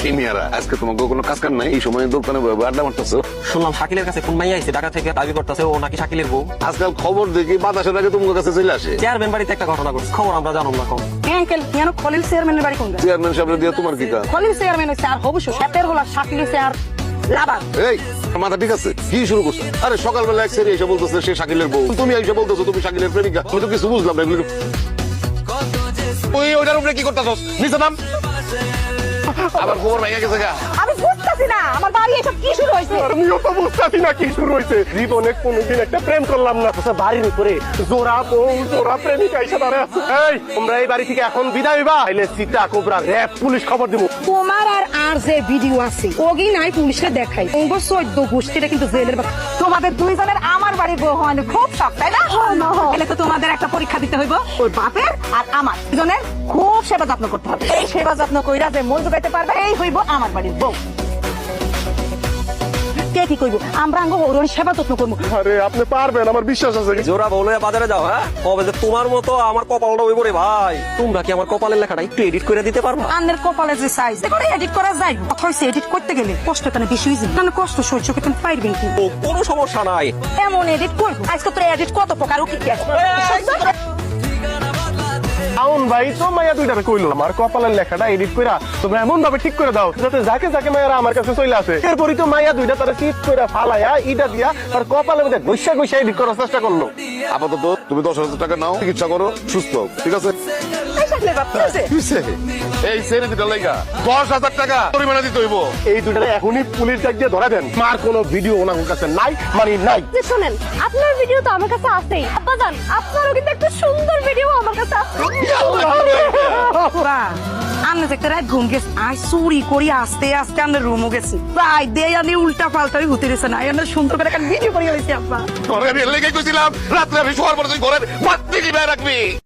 সেই মেয়েরা আজকে তোমাকে কোনো কাজ কাম নাই, এই সময় দোকানে আড্ডা মারতেছো। শুনলাম শাকিলের কাছে কোন মাইয়া আইছে ঢাকা থেকে, দাবি করতেছে ও নাকি শাকিলের বউ। আজকাল খবর দেখি বাতাসের আগে তোমার কাছে চলে আসে। চেয়ারম্যান বাড়িতে একটা ঘটনা ঘটছে, খবর আমরা জানো না কম। আঙ্কেল কেন খলিল চেয়ারম্যানের বাড়ি কোনটা? চেয়ারম্যান সাহেব দিয়ে তোমার কি কাজ? খলিল চেয়ারম্যান হইছে আর হবু সাথের হলো শাকিল হইছে আর লাবান। এই মাথা ঠিক আছে? কি শুরু করছো? আরে সকালবেলা এক সেরি এসে বলতেছে সে শাকিলের বউ, তুমি এসে বলতেছো তুমি শাকিলের প্রেমিকা। আমি তো কিছু বুঝলাম না এগুলো। ওই ওইটার উপরে কি করতেছস? নিচে নাম। আবার খবর ভাইয়া গেছে গা। আমি বুঝতাছি না আমার বাড়ি এসব কি শুরু হইছে। আমিও তো বুঝতেছি না কি শুরু হয়েছে। জীবনে কোনোদিন একটা প্রেম করলাম না, বাড়ির উপরে জোড়া বউ জোড়া প্রেমিকা এসে দাঁড়ায় আছে। এই তোমরা এই বাড়ি থেকে এখন বিদায় হইবা, তাইলে সীতা কোবরা র‍্যাব পুলিশ খবর দিব। তোমার আর যে ভিডিও আছে ওগি নাই পুলিশকে দেখাই ওগো 14 গোষ্ঠীটা কিন্তু জেলের তোমাদের দুইজনের আমার বাড়ির বউ হওয়ার খুব শখ, তাই না? তাহলে তো তোমাদের একটা পরীক্ষা দিতে হইব, ওর বাপের আর আমার দুজনের খুব সেবা যত্ন করতে হবে। এই সেবা যত্ন কইরা যে মন জোগাইতে পারবে এই হইব আমার বাড়ির বউ। কে কি কইব? আমরা আঙ্গ ওর সেবা যত্ন করবো। আরে আপনি পারবেন, আমার বিশ্বাস আছে। জোরা বলে বাজারে যাও, হ্যাঁ কবে যে তোমার মতো আমার কপালটা হইব রে ভাই। তোমরা কি আমার কপালের লেখাটা একটু এডিট করে দিতে পারবা? আন্নের কপালে যে সাইজ করে এডিট করা যায়, কথা হইছে এডিট করতে গেলে কষ্ট কেন বেশি হইছে, কারণ কষ্ট সহ্য করতে পারবেন কি? ও কোনো সমস্যা নাই, এমন এডিট করবো আজকে তোর এডিট কত প্রকার ও কি কি আছে? আউন ভাই তো মাইয়া দুইটারে কইলো আমার কপালের লেখাটা এডিট কইরা তোমরা এমন ভাবে ঠিক করে দাও যাতে যাকে যাকে মাইয়ারা আমার কাছে চলে আসে। এরপরই তো মাইয়া দুইটা তারা চিট কইরা ফালাইয়া ইটা দিয়া আর কপালের মধ্যে ঘষা ঘষা এডিট করার চেষ্টা করলো। আপাতত তুমি 10,000 টাকা নাও, চিকিৎসা করো, সুস্থ হও, ঠিক আছে? এই সেরি দুটা লাইগা 10,000 টাকা পরিমাণে দিতে হইব। এই দুইটারে এখনই পুলিশ ডাক দিয়ে ধরা দেন। মার কোনো ভিডিও ওনার কাছে নাই, মানে নাই। শোনেন আপনার ভিডিও তো আমার কাছে আছেই, আব্বাজান আপনারও কিন্তু একটা সুন্দর ভিডিও আমার কাছে আছে। আমি দেখতে রাত ঘুম গেছি, আই চুরি করি আস্তে আস্তে আমার রুমও গেছি, প্রায় দেয় আমি উল্টা পাল্টাই হতে গেছে না, আমি সুন্দর করে একটা ভিডিও করে গেছি। আব্বা ঘরে আমি লেগে গেছিলাম, রাত্রে আমি শোয়ার পরে তুই ঘরের বাতি নিভায় রাখবি।